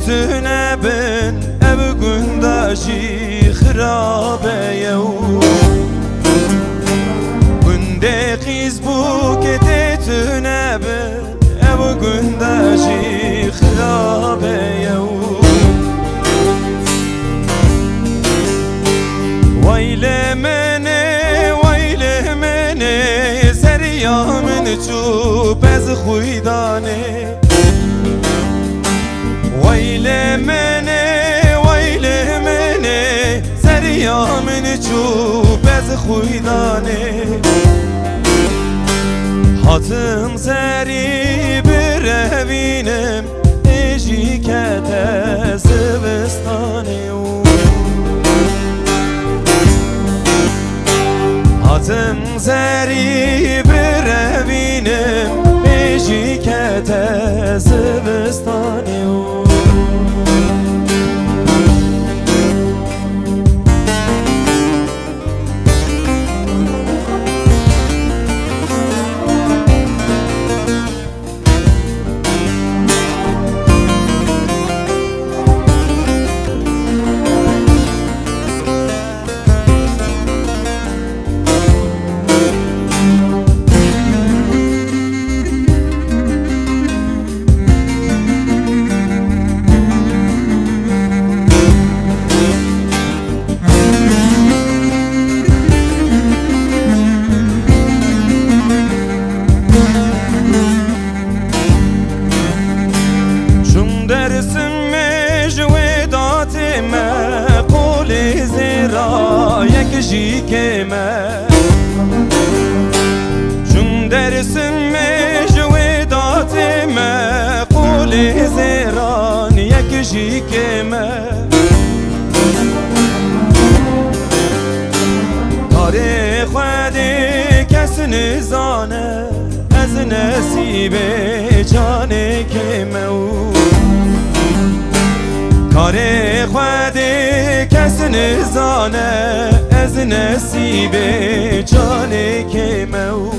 تونه بن او گنداشی خرابه یو گنده خیز بو که تونه بن او گنداشی خرابه یو ویل منه سریا من چوب از خویدانه ویل منه سریا من چوب از خویدانه هاتم سری بروینم ایجی کت زبستانه هاتم سری بروینم ایجی کت زبستانه یکی که من چون درسم جویدات من قول زیران یکی که من کار خود کس نزانه از نصیب جان که من کار خود کس نزانه از نصیب جان که مو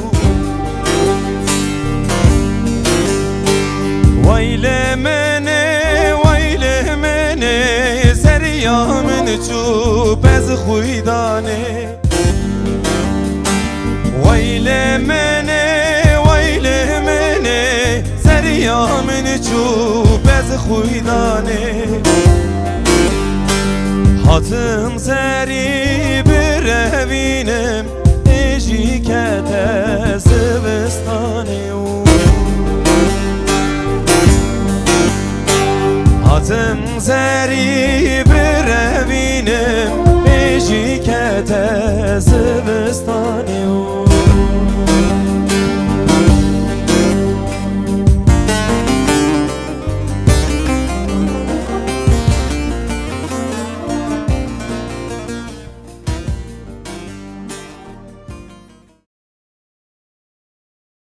ویل منه سریا من چوب از خویدانه ویل منه سریا من چوب از خویدانه هاتم سری بروینم ایجی کت زبستانه هاتم سری بروینم ایجی کت زبستانه